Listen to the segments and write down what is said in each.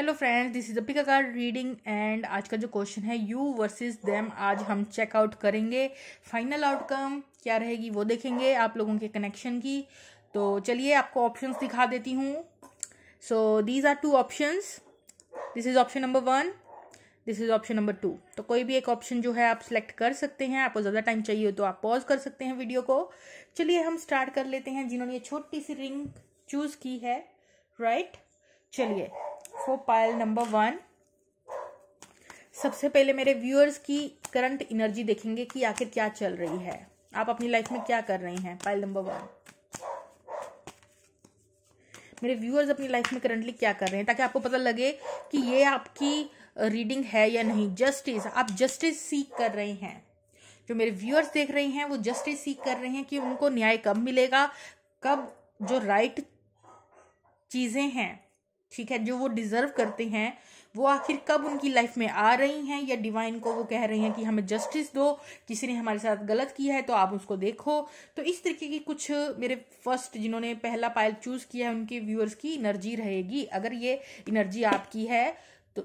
Hello friends, this is Deepika card reading and आज का जो क्वेश्चन है यू वर्सेस देम, आज हम चेकआउट करेंगे। फाइनल आउटकम क्या रहेगी वो देखेंगे आप लोगों के कनेक्शन की। तो चलिए आपको ऑप्शंस दिखा देती हूँ। So these are two options, this is option number 1, this is option number 2। तो कोई भी एक ऑप्शन जो है आप सिलेक्ट कर सकते हैं। आपको ज़्यादा टाइम चाहिए हो तो आप पॉज कर सकते हैं वीडियो को। चलिए हम स्टार्ट कर लेते हैं जिन्होंने ये छोटी सी रिंग चूज की है, राइट। चलिए फॉर पाइल नंबर 1, सबसे पहले मेरे व्यूअर्स की करंट एनर्जी देखेंगे कि आखिर क्या चल रही है, आप अपनी लाइफ में क्या कर रही हैं। पाइल नंबर 1, मेरे व्यूअर्स अपनी लाइफ में करंटली क्या कर रहे हैं, ताकि आपको पता लगे कि ये आपकी रीडिंग है या नहीं। जस्टिस, आप जस्टिस सीख कर रहे हैं। जो मेरे व्यूअर्स देख रहे हैं वो जस्टिस सीख कर रहे हैं कि उनको न्याय कब मिलेगा, कब जो राइट चीजें हैं, ठीक है, जो वो डिजर्व करते हैं, वो आखिर कब उनकी लाइफ में आ रही हैं, या डिवाइन को वो कह रही हैं कि हमें जस्टिस दो, किसी ने हमारे साथ गलत किया है तो आप उसको देखो। तो इस तरीके की कुछ मेरे फर्स्ट जिन्होंने पहला पाइल चूज किया है उनके व्यूअर्स की एनर्जी रहेगी। अगर ये एनर्जी आपकी है तो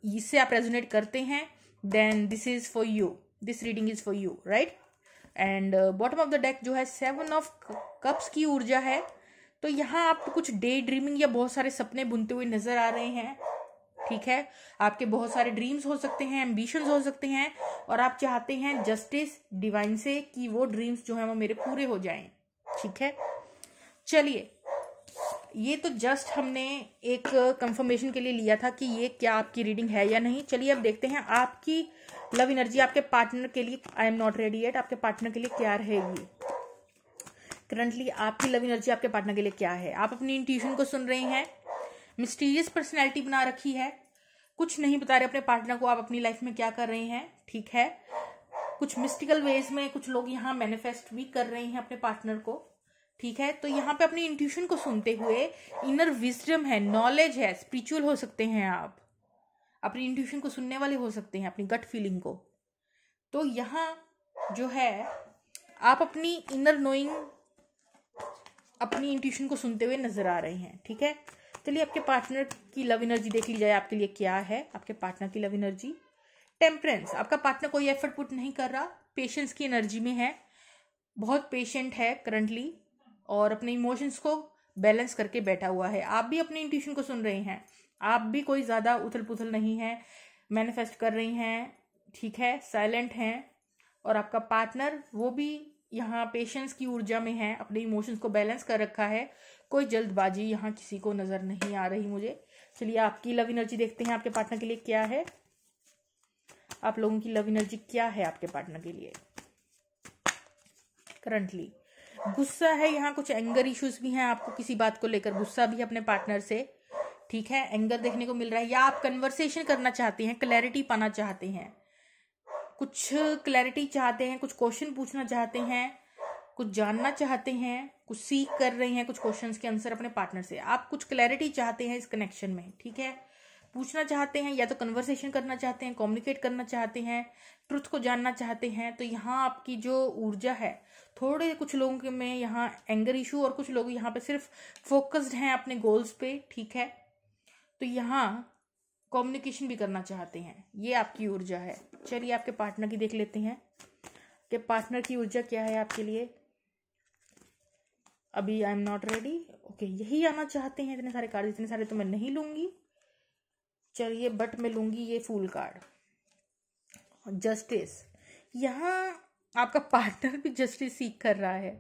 इससे आप रेजोनेट करते हैं, then this is for you, this reading is for you, right. And bottom of the deck जो है 7 ऑफ कप्स की ऊर्जा है। तो यहाँ आपको कुछ डे ड्रीमिंग या बहुत सारे सपने बुनते हुए नजर आ रहे हैं, ठीक है। आपके बहुत सारे ड्रीम्स हो सकते हैं, एम्बिशंस हो सकते हैं, और आप चाहते हैं जस्टिस डिवाइन से कि वो ड्रीम्स जो है वो मेरे पूरे हो जाएं, ठीक है। चलिए, ये तो जस्ट हमने एक कंफर्मेशन के लिए लिया था कि ये क्या आपकी रीडिंग है या नहीं। चलिए अब देखते हैं आपकी लव एनर्जी आपके पार्टनर के लिए, I am not ready yet, आपके पार्टनर के लिए क्या रहेगी। करंटली आपकी लव एनर्जी आपके पार्टनर के लिए क्या है। आप अपनी इंट्यूशन को सुन रहे हैं, मिस्टीरियस पर्सनैलिटी बना रखी है, कुछ नहीं बता रहे अपने पार्टनर को आप अपनी लाइफ में क्या कर रहे हैं, ठीक है। कुछ मिस्टिकल वेज में कुछ लोग यहाँ मैनिफेस्ट भी कर रहे हैं अपने पार्टनर को, ठीक है। तो यहाँ पे अपनी इंट्यूशन को सुनते हुए इनर विजडम है, नॉलेज है, स्पिरिचुअल हो सकते हैं आप, अपनी इंट्यूशन को सुनने वाले हो सकते हैं, अपनी गट फीलिंग को। तो यहाँ जो है आप अपनी इनर नोइंग, अपनी इंट्यूशन को सुनते हुए नजर आ रहे हैं, ठीक है। चलिए आपके पार्टनर की लव एनर्जी देख ली जाए, आपके लिए क्या है आपके पार्टनर की लव एनर्जी। टेम्परेंस, आपका पार्टनर कोई एफर्ट पुट नहीं कर रहा, पेशेंस की एनर्जी में है, बहुत पेशेंट है करंटली, और अपने इमोशंस को बैलेंस करके बैठा हुआ है। आप भी अपनी इंट्यूशन को सुन रहे हैं, आप भी कोई ज्यादा उथल पुथल नहीं है, मैनिफेस्ट कर रही हैं, ठीक है, साइलेंट हैं। और आपका पार्टनर वो भी यहाँ पेशेंस की ऊर्जा में है, अपने इमोशंस को बैलेंस कर रखा है, कोई जल्दबाजी यहाँ किसी को नजर नहीं आ रही मुझे। चलिए आपकी लव एनर्जी देखते हैं आपके पार्टनर के लिए क्या है। आप लोगों की लव एनर्जी क्या है आपके पार्टनर के लिए करंटली। गुस्सा है यहाँ, कुछ एंगर इश्यूज भी हैं, आपको किसी बात को लेकर गुस्सा भी है अपने पार्टनर से, ठीक है, एंगर देखने को मिल रहा है। या आप कन्वर्सेशन करना चाहते हैं, क्लैरिटी पाना चाहते हैं, कुछ क्लैरिटी चाहते हैं, कुछ क्वेश्चन पूछना चाहते हैं, कुछ जानना चाहते हैं, कुछ सीख कर रहे हैं, कुछ क्वेश्चंस के आंसर अपने पार्टनर से। आप कुछ क्लैरिटी चाहते हैं इस कनेक्शन में, ठीक है, पूछना चाहते हैं, या तो कन्वर्सेशन करना चाहते हैं, कम्युनिकेट करना चाहते हैं, ट्रुथ को जानना चाहते हैं। तो यहाँ आपकी जो ऊर्जा है, थोड़े कुछ लोगों के में यहाँ एंगर इशू, और कुछ लोग यहाँ पे सिर्फ फोकस्ड हैं अपने गोल्स पे, ठीक है। तो यहाँ कम्युनिकेशन भी करना चाहते हैं, ये आपकी ऊर्जा है। चलिए आपके पार्टनर की देख लेते हैं कि पार्टनर की ऊर्जा क्या है आपके लिए। अभी I am not ready, okay, यही आना चाहते हैं। इतने सारे कार्ड, इतने सारे तो मैं नहीं लूंगी, चलिए बट मैं लूंगी ये फूल कार्ड, जस्टिस। यहाँ आपका पार्टनर भी जस्टिस सीख कर रहा है,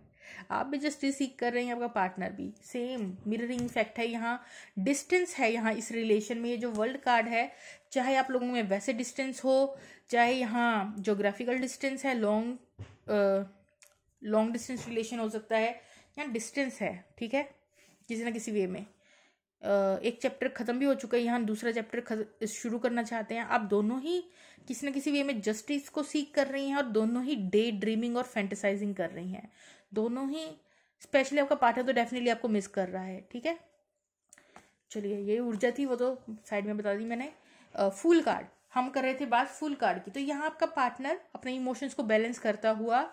आप भी जस्टिस सीख कर रहे हैं, आपका पार्टनर भी, सेम मिररिंग इफेक्ट है यहाँ। डिस्टेंस है यहाँ इस रिलेशन में, ये जो वर्ल्ड कार्ड है, चाहे आप लोगों में वैसे डिस्टेंस हो, चाहे यहाँ ज्योग्राफिकल डिस्टेंस है, लॉन्ग डिस्टेंस रिलेशन हो सकता है, यहाँ डिस्टेंस है, ठीक है, किसी ना किसी वे में। एक चैप्टर खत्म भी हो चुका है, यहाँ दूसरा चैप्टर शुरू करना चाहते हैं। आप दोनों ही किसी न किसी वे में जस्टिस को सीख कर रही हैं, और दोनों ही डे ड्रीमिंग और फैंटेसाइजिंग कर रही हैं, दोनों ही। स्पेशली आपका पार्टनर तो डेफिनेटली आपको मिस कर रहा है, ठीक है। चलिए ये ऊर्जा थी, वो तो साइड में बता दी मैंने। फूल कार्ड, हम कर रहे थे बात फूल कार्ड की। तो यहाँ आपका पार्टनर अपने इमोशंस को बैलेंस करता हुआ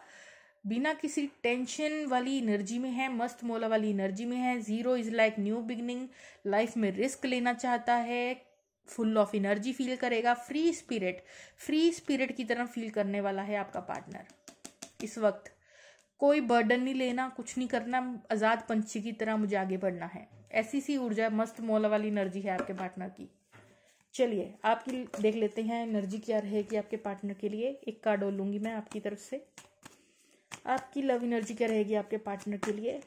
बिना किसी टेंशन वाली एनर्जी में है, मस्त मौला वाली एनर्जी में है। Zero is like new beginning, life में रिस्क लेना चाहता है, फुल ऑफ एनर्जी फील करेगा, फ्री स्पिरिट की तरह फील करने वाला है आपका पार्टनर। इस वक्त कोई बर्डन नहीं लेना, कुछ नहीं करना, आजाद पंछी की तरह मुझे आगे बढ़ना है, ऐसी सी ऊर्जा, मस्त मौल वाली एनर्जी है आपके पार्टनर की। चलिए आपकी देख लेते हैं एनर्जी क्या रहेगी आपके पार्टनर के लिए। एक कार्ड और लूंगी मैं आपकी तरफ से। आपकी लव एनर्जी क्या रहेगी आपके पार्टनर के लिए।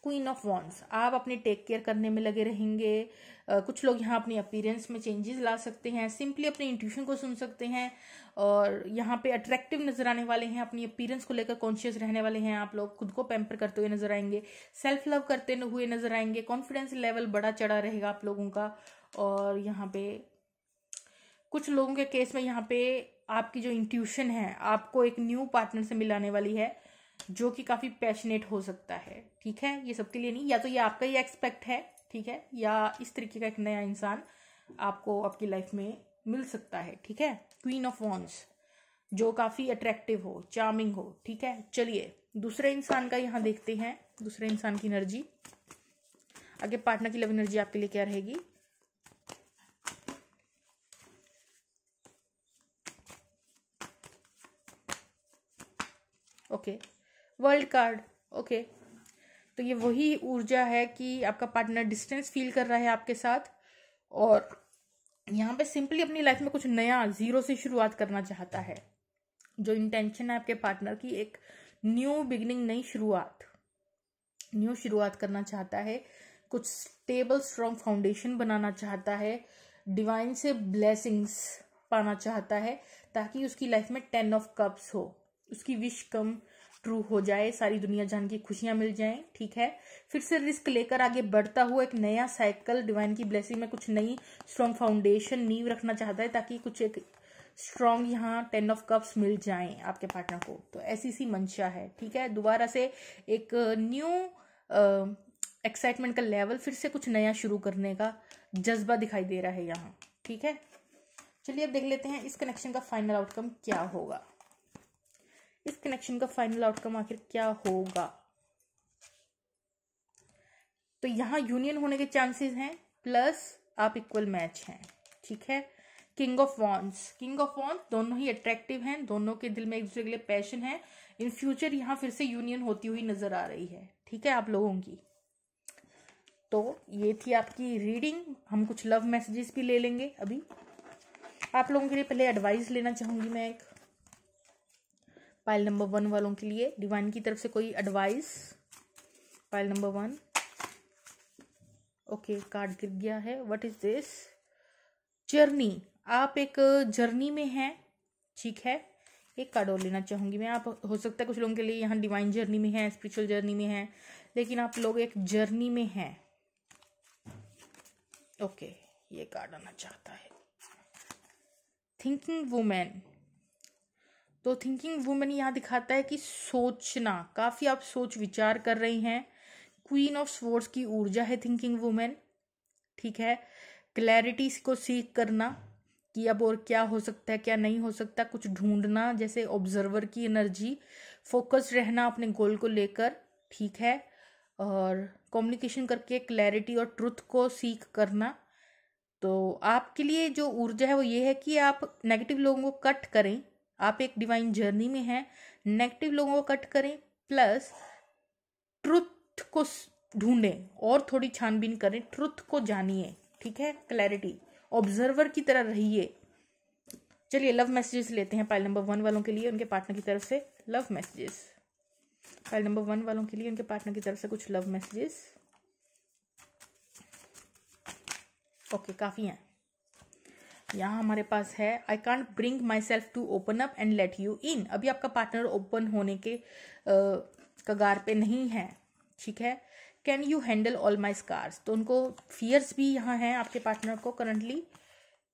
क्वीन ऑफ वॉन्ड्स, आप अपने टेक केयर करने में लगे रहेंगे। कुछ लोग यहाँ अपनी अपीयरेंस में चेंजेस ला सकते हैं, सिंपली अपने इंट्यूशन को सुन सकते हैं, और यहाँ पे अट्रैक्टिव नजर आने वाले हैं, अपनी अपीयरेंस को लेकर कॉन्शियस रहने वाले हैं आप लोग, खुद को पैम्पर करते हुए नजर आएंगे, सेल्फ लव करते हुए नजर आएंगे, कॉन्फिडेंस लेवल बड़ा चढ़ा रहेगा आप लोगों का। और यहाँ पे कुछ लोगों के केस में यहाँ पे आपकी जो इंट्यूशन है आपको एक न्यू पार्टनर से मिलाने वाली है, जो कि काफी पैशनेट हो सकता है। ठीक है, ये सबके लिए नहीं, या तो ये आपका ही एक्सपेक्ट है, ठीक है, या इस तरीके का एक नया इंसान आपको आपकी लाइफ में मिल सकता है। ठीक है, क्वीन ऑफ वॉन्ड्स जो काफी अट्रैक्टिव हो, चार्मिंग हो। ठीक है, चलिए दूसरे इंसान का यहाँ देखते हैं, दूसरे इंसान की एनर्जी। आगे पार्टनर की लव एनर्जी आपके लिए क्या रहेगी। Okay, world card. ओके, तो ये वही ऊर्जा है कि आपका पार्टनर डिस्टेंस फील कर रहा है आपके साथ, और यहाँ पे सिंपली अपनी लाइफ में कुछ नया जीरो से शुरुआत करना चाहता है। जो इंटेंशन है आपके पार्टनर की, एक न्यू बिगिनिंग, न्यू शुरुआत करना चाहता है, कुछ स्टेबल स्ट्रॉन्ग फाउंडेशन बनाना चाहता है, डिवाइन से ब्लेसिंग्स पाना चाहता है, ताकि उसकी लाइफ में 10 ऑफ कप्स हो, उसकी विश कम ट्रू हो जाए, सारी दुनिया जान की खुशियां मिल जाएं। ठीक है, फिर से रिस्क लेकर आगे बढ़ता हुआ एक नया साइकिल, डिवाइन की ब्लेसिंग में कुछ नई स्ट्रॉन्ग फाउंडेशन, नींव रखना चाहता है, ताकि कुछ एक स्ट्रॉन्ग यहाँ 10 ऑफ कप्स मिल जाएं आपके पार्टनर को। तो ऐसी सी मंशा है। ठीक है, दोबारा से एक न्यू एक्साइटमेंट का लेवल, फिर से कुछ नया शुरू करने का जज्बा दिखाई दे रहा है यहाँ। ठीक है, चलिए अब देख लेते हैं इस कनेक्शन का फाइनल आउटकम क्या होगा। इस कनेक्शन का फाइनल आउटकम आखिर क्या होगा। तो यहाँ यूनियन होने के चांसेस हैं, प्लस आप इक्वल मैच हैं। ठीक है, किंग ऑफ वॉन्ड्स दोनों ही अट्रैक्टिव हैं, दोनों के दिल में एक दूसरे के लिए पैशन है। इन फ्यूचर यहाँ फिर से यूनियन होती हुई नजर आ रही है। ठीक है, आप लोगों की। तो ये थी आपकी रीडिंग। हम कुछ लव मैसेजेस भी ले लेंगे अभी आप लोगों के लिए। पहले एडवाइस लेना चाहूंगी मैं एक पाइल नंबर 1 वालों के लिए, डिवाइन की तरफ से कोई advice. Pile number 1। Okay, card गिर गया है। What is this. जर्नी, आप एक जर्नी में हैं। ठीक है, एक कार्ड और लेना चाहूंगी मैं। आप हो सकता है कुछ लोगों के लिए यहाँ डिवाइन जर्नी में है, स्पिरिचुअल जर्नी में है, लेकिन आप लोग एक जर्नी में हैं। ओके, ये कार्ड आना चाहता है। थिंकिंग वुमेन, तो थिंकिंग वुमेन यहाँ दिखाता है कि सोचना, काफी आप सोच विचार कर रही हैं। क्वीन ऑफ स्वॉर्ड्स की ऊर्जा है थिंकिंग वुमेन। ठीक है, क्लैरिटी को सीख करना कि अब और क्या हो सकता है, क्या नहीं हो सकता, कुछ ढूंढना, जैसे ऑब्जर्वर की एनर्जी, फोकस रहना अपने गोल को लेकर। ठीक है, और कम्युनिकेशन करके क्लैरिटी और ट्रुथ को सीख करना। तो आपके लिए जो ऊर्जा है वो ये है कि आप नेगेटिव लोगों को कट करें। आप एक डिवाइन जर्नी में हैं, नेगेटिव लोगों को कट करें, प्लस ट्रुथ को ढूंढें और थोड़ी छानबीन करें, ट्रुथ को जानिए। ठीक है, क्लैरिटी, ऑब्जर्वर की तरह रहिए। चलिए लव मैसेजेस लेते हैं पाइल नंबर 1 वालों के लिए, उनके पार्टनर की तरफ से लव मैसेजेस। पाइल नंबर 1 वालों के लिए उनके पार्टनर की तरफ से कुछ लव मैसेजेस। ओके, काफी हैं। यहाँ हमारे पास है, I can't bring myself to open up and let you in. अभी आपका पार्टनर ओपन होने के कगार पे नहीं है। ठीक है, can you handle all my scars, तो उनको फियर्स भी यहाँ है आपके पार्टनर को करंटली।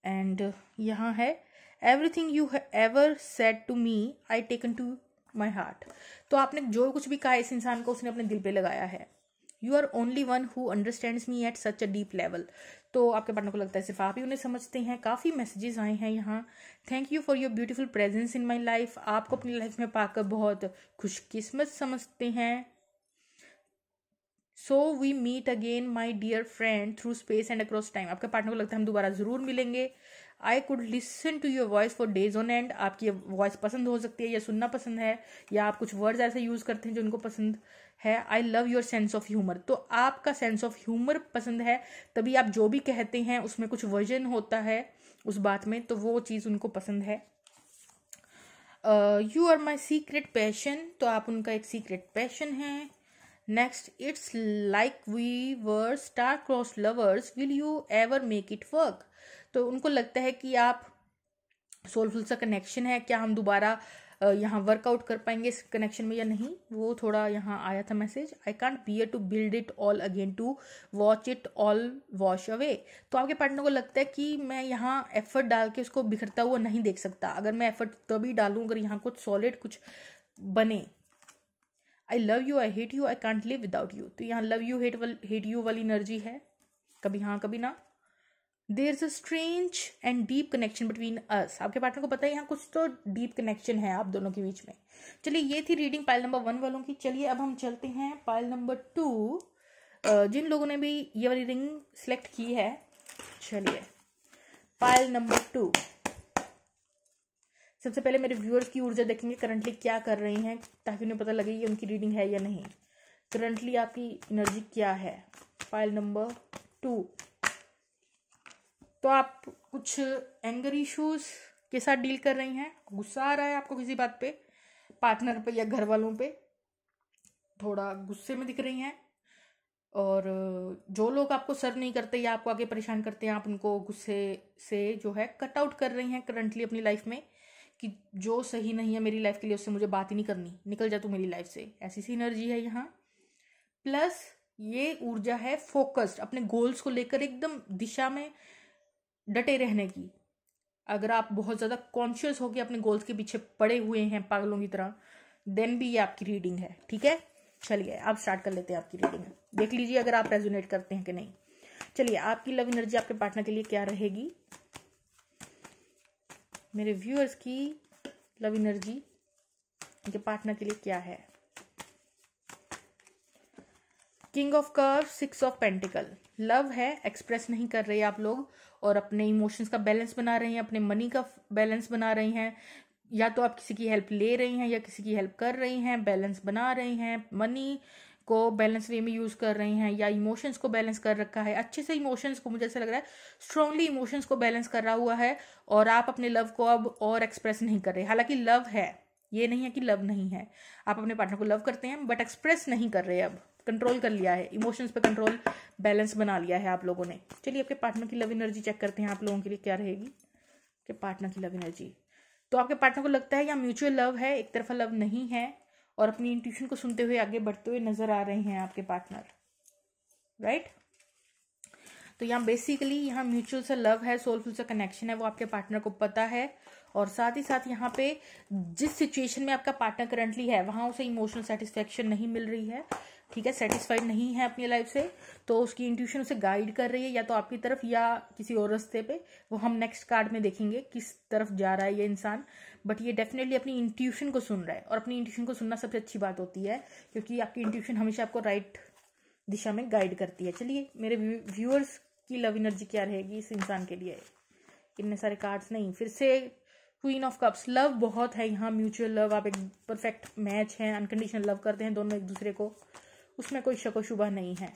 एंड यहाँ है, everything you ever said to me I taken to my heart, तो आपने जो कुछ भी कहा इस इंसान को उसने अपने दिल पे लगाया है। You are only one who understands me at such a deep level, तो आपके पार्टनर को लगता है सिर्फ आप ही उन्हें समझते हैं। काफी मैसेजेस आए हैं यहाँ। Thank you for your beautiful presence in my life, आपको अपनी लाइफ में पाकर बहुत खुशकिस्मत समझते हैं। So we meet again my dear friend through space and across time. आपके पार्टनर को लगता है हम दोबारा जरूर मिलेंगे। I could listen to your voice for days on end. आपकी वॉइस पसंद हो सकती है या सुनना पसंद है, या आप कुछ वर्ड्स ऐसे यूज करते हैं जो उनको पसंद है। I love your sense of humour. तो आपका सेंस ऑफ ह्यूमर पसंद है, तभी आप जो भी कहते हैं उसमें कुछ वर्जन होता है उस बात में, तो वो चीज़ उनको पसंद है। You are my secret passion. तो आप उनका एक सीक्रेट पैशन है। Next, it's like we were star crossed lovers, will you ever make it work. तो उनको लगता है कि आप सोलफुल सा कनेक्शन है, क्या हम दोबारा यहाँ वर्कआउट कर पाएंगे इस कनेक्शन में या नहीं, वो थोड़ा यहाँ आया था message. I can't bear to build it all again, to watch it all wash away. तो आपके पार्टनर को लगता है कि मैं यहाँ एफर्ट डाल के उसको बिखरता हुआ नहीं देख सकता। अगर मैं एफर्ट तभी डालूं अगर यहाँ कुछ सॉलिड कुछ बने। I love you, I hate you, I can't live without you. तो यहाँ लव यू हेट यू वाली एनर्जी है, कभी हाँ कभी ना। There is a strange and deep connection between us. आपके पार्टनर को पता है यहाँ कुछ तो डीप कनेक्शन है आप दोनों के बीच में। चलिए, ये थी रीडिंग पाइल नंबर 1 वालों की। चलिए अब हम चलते हैं पाइल नंबर 2, जिन लोगों ने भी ये वाली रिंग सिलेक्ट की है। चलिए पाइल नंबर 2, सबसे पहले मेरे व्यूअर्स की ऊर्जा देखेंगे, करंटली क्या कर रही हैं, ताकि उन्हें पता लगे ये उनकी रीडिंग है या नहीं। करंटली आपकी एनर्जी क्या है। पाइल नंबर 2, तो आप कुछ एंगर इश्यूज के साथ डील कर रही हैं, गुस्सा आ रहा है आपको किसी बात पे, पार्टनर पे या घर वालों पे, थोड़ा गुस्से में दिख रही हैं। और जो लोग आपको सर्व नहीं करते या आपको आगे परेशान करते हैं, आप उनको गुस्से से जो है कट आउट कर रही हैं करंटली अपनी लाइफ में, कि जो सही नहीं है मेरी लाइफ के लिए उससे मुझे बात ही नहीं करनी, निकल जा तू मेरी लाइफ से। ऐसी सी एनर्जी है यहाँ। प्लस ये ऊर्जा है फोकस्ड, अपने गोल्स को लेकर एकदम दिशा में डटे रहने की। अगर आप बहुत ज़्यादा कॉन्शियस होकर अपने गोल्स के पीछे पड़े हुए हैं पागलों की तरह, देन भी ये आपकी रीडिंग है। ठीक है, चलिए आप स्टार्ट कर लेते हैं आपकी रीडिंग। देख लीजिए अगर आप रेजोनेट करते हैं कि नहीं। चलिए, आपकी लव एनर्जी आपके पार्टनर के लिए क्या रहेगी। मेरे व्यूअर्स की लव एनर्जी उनके पार्टनर के लिए क्या है। King of cups, 6 of pentacle. Love है, एक्सप्रेस नहीं कर रहे आप लोग, और अपने इमोशंस का बैलेंस बना रहे हैं, अपने मनी का बैलेंस बना रही हैं। या तो आप किसी की हेल्प ले रही हैं या किसी की हेल्प कर रही हैं, बैलेंस बना रही हैं, मनी को बैलेंस वे में यूज कर रही हैं, या इमोशंस को बैलेंस कर रखा है अच्छे से। इमोशंस को मुझे ऐसा लग रहा है स्ट्रांगली इमोशंस को बैलेंस कर रहा हुआ है, और आप अपने लव को अब और एक्सप्रेस नहीं कर रहे। हालांकि लव है, ये नहीं है कि लव नहीं है, आप अपने पार्टनर को लव करते हैं बट एक्सप्रेस नहीं कर रहे। अब कंट्रोल कर लिया है, इमोशंस पे कंट्रोल, बैलेंस बना लिया है आप लोगों ने। चलिए आपके पार्टनर की लव एनर्जी चेक करते हैं आप लोगों के लिए क्या रहेगी। आपके पार्टनर की लव एनर्जी, तो आपके पार्टनर को लगता है या म्यूचुअल लव है, एक तरफा लव नहीं है, और अपनी इंट्यूशन को सुनते हुए आगे बढ़ते हुए नजर आ रहे हैं आपके पार्टनर, राइट। तो यहाँ बेसिकली यहाँ म्यूचुअल सा लव है, सोलफुल सा कनेक्शन है, वो आपके पार्टनर को पता है। और साथ ही साथ यहाँ पे जिस सिचुएशन में आपका पार्टनर करंटली है वहां उसे इमोशनल सेटिस्फेक्शन नहीं मिल रही है, ठीक है, सेटिस्फाइड नहीं है अपनी लाइफ से, तो उसकी इंट्यूशन उसे गाइड कर रही है या तो आपकी तरफ या किसी और रास्ते पे। वो हम नेक्स्ट कार्ड में देखेंगे किस तरफ जा रहा है ये इंसान, बट ये डेफिनेटली अपनी इंट्यूशन को सुन रहा है, और अपनी इंट्यूशन को सुनना सबसे अच्छी बात होती है, क्योंकि आपकी इंट्यूशन हमेशा आपको राइट दिशा में गाइड करती है। चलिए मेरे व्यूअर्स की लव एनर्जी क्या रहेगी इस इंसान के लिए। इतने सारे कार्ड्स नहीं, फिर से क्वीन ऑफ कप्स। लव बहुत है यहाँ, म्यूचुअल लव, आप एक परफेक्ट मैच हैं, अनकंडीशनल लव करते हैं दोनों एक दूसरे को, उसमें कोई शक व शुबा नहीं है।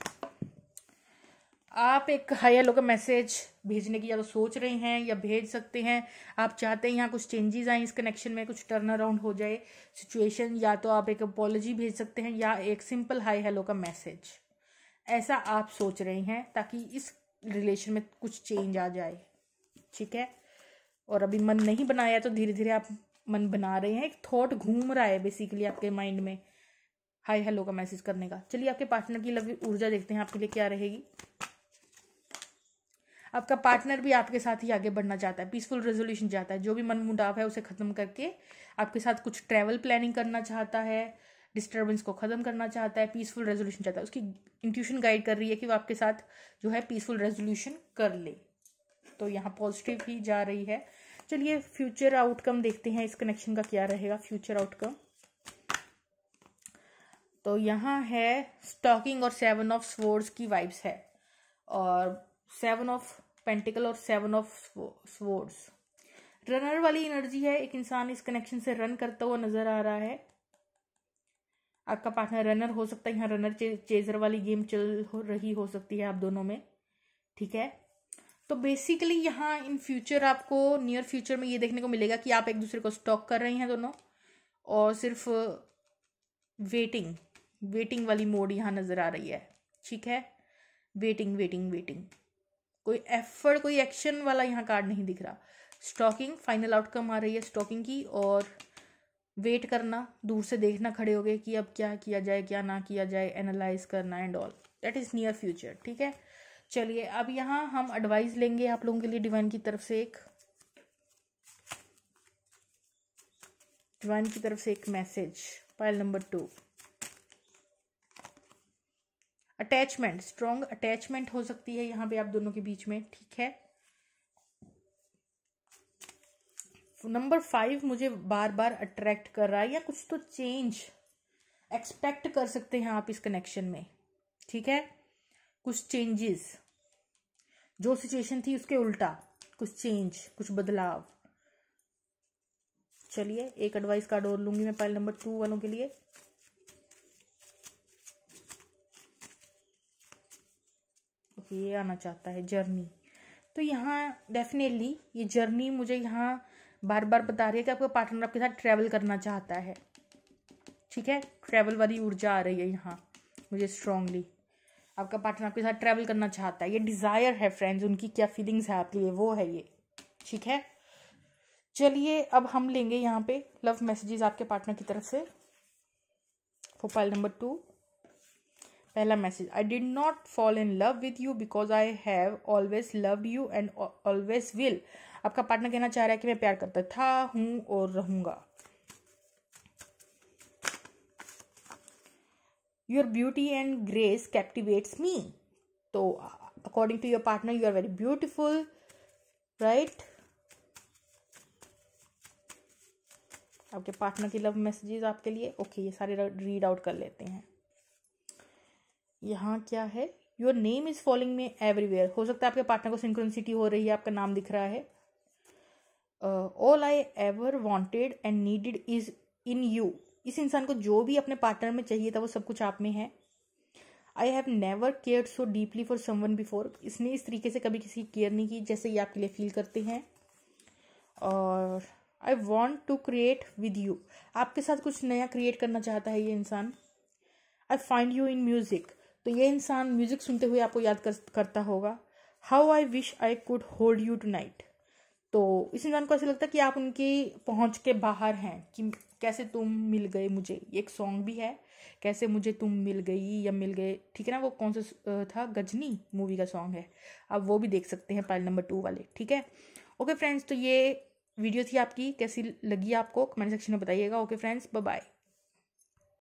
आप एक हायर लो का मैसेज भेजने की या तो सोच रहे हैं या भेज सकते हैं। आप चाहते हैं यहाँ कुछ चेंजेस आए इस कनेक्शन में, कुछ टर्न अराउंड हो जाए सिचुएशन, या तो आप एक अपॉलॉजी भेज सकते हैं या एक सिंपल हाई हेलो का मैसेज, ऐसा आप सोच रहे हैं ताकि इस रिलेशन में कुछ चेंज आ जाए, ठीक है। और अभी मन नहीं बनाया तो धीरे धीरे आप मन बना रहे हैं, एक थॉट घूम रहा है बेसिकली आपके माइंड में हाय हेलो का मैसेज करने का। चलिए आपके पार्टनर की लव ऊर्जा देखते हैं आपके लिए क्या रहेगी। आपका पार्टनर भी आपके साथ ही आगे बढ़ना चाहता है, पीसफुल रेजोल्यूशन चाहता है, जो भी मन मुटाव है उसे खत्म करके आपके साथ कुछ ट्रैवल प्लानिंग करना चाहता है, डिस्टर्बेंस को खत्म करना चाहता है, पीसफुल रेजोल्यूशन चाहता है। उसकी इंट्यूशन गाइड कर रही है कि वो आपके साथ जो है पीसफुल रेजोल्यूशन कर ले, तो यहाँ पॉजिटिव ही जा रही है। चलिए फ्यूचर आउटकम देखते हैं इस कनेक्शन का क्या रहेगा। फ्यूचर आउटकम, तो यहाँ है स्टॉकिंग और 7 ऑफ स्वॉर्ड्स की वाइब्स है, और 7 ऑफ पेंटिकल और 7 ऑफ स्वॉर्ड्स। रनर वाली एनर्जी है, एक इंसान इस कनेक्शन से रन करता हुआ नजर आ रहा है। आपका पार्टनर रनर हो सकता है, यहाँ रनर चेजर वाली गेम चल रही हो सकती है आप दोनों में, ठीक है। तो बेसिकली यहाँ इन फ्यूचर आपको नियर फ्यूचर में ये देखने को मिलेगा कि आप एक दूसरे को स्टॉक कर रहे हैं दोनों, और सिर्फ वेटिंग वाली मोड यहाँ नजर आ रही है, ठीक है। वेटिंग कोई एफर्ट, कोई एक्शन वाला यहाँ कार्ड नहीं दिख रहा। स्टॉकिंग फाइनल आउटकम आ रही है स्टॉकिंग की, और वेट करना, दूर से देखना खड़े हो गए कि अब क्या किया जाए क्या ना किया जाए, एनालाइज करना and all, that is near future, ठीक है। चलिए अब यहाँ हम एडवाइस लेंगे आप लोगों के लिए डिवाइन की तरफ से एक message. Pile number 2, attachment, strong attachment हो सकती है यहाँ पे आप दोनों के बीच में, ठीक है। नंबर 5 मुझे बार बार अट्रैक्ट कर रहा है, या कुछ तो चेंज एक्सपेक्ट कर सकते हैं आप इस कनेक्शन में, ठीक है। कुछ चेंजेस, जो सिचुएशन थी उसके उल्टा कुछ चेंज, कुछ बदलाव। चलिए एक एडवाइस कार्ड और लूंगी मैं पाइल नंबर 2 वालों के लिए। ये आना चाहता है जर्नी, तो यहाँ डेफिनेटली ये जर्नी मुझे यहाँ बार बार बता रही है कि आपका पार्टनर आपके साथ ट्रैवल करना चाहता है, ठीक है। ट्रैवल वाली ऊर्जा आ रही है यहाँ मुझे स्ट्रांगली, आपका पार्टनर आपके साथ ट्रैवल करना चाहता है, ये डिजायर है फ्रेंड्स, उनकी क्या फीलिंग्स है आपके लिए वो है ये, ठीक है। चलिए अब हम लेंगे यहाँ पे लव मैसेजेस आपके पार्टनर की तरफ से फॉर पाइल नंबर 2। पहला message, I did not fall in love with you because I have always loved you and always will. आपका पार्टनर कहना चाह रहा है कि मैं प्यार करता था, हूं और रहूंगा। Your beauty and grace captivates me. तो according to your partner you are very beautiful, right. आपके पार्टनर की लव मैसेजेस आपके लिए, ओके ये सारे रीड आउट कर लेते हैं। यहाँ क्या है, your name is following me everywhere. हो सकता है आपके पार्टनर को सिंक्रोनिसिटी हो रही है, आपका नाम दिख रहा है। All I ever wanted and needed is in you. इस इंसान को जो भी अपने पार्टनर में चाहिए था वो सब कुछ आप में है। I have never cared so deeply for someone before. इसने इस तरीके से कभी किसी की केयर नहीं की जैसे ये आपके लिए फील करते हैं। और I want to create with you. आपके साथ कुछ नया क्रिएट करना चाहता है ये इंसान। I find you in music. तो ये इंसान म्यूजिक सुनते हुए आपको याद करता होगा। How I wish I could hold you tonight. तो इस इंसान को ऐसा लगता है कि आप उनकी पहुंच के बाहर हैं, कि कैसे तुम मिल गए मुझे। एक सॉन्ग भी है, कैसे मुझे तुम मिल गई या मिल गए, ठीक है ना। वो कौन सा था, गजनी मूवी का सॉन्ग है, आप वो भी देख सकते हैं पाइल नंबर 2 वाले, ठीक है। ओके फ्रेंड्स, तो ये वीडियो थी आपकी, कैसी लगी आपको कमेंट सेक्शन में बताइएगा। Okay friends, bye bye.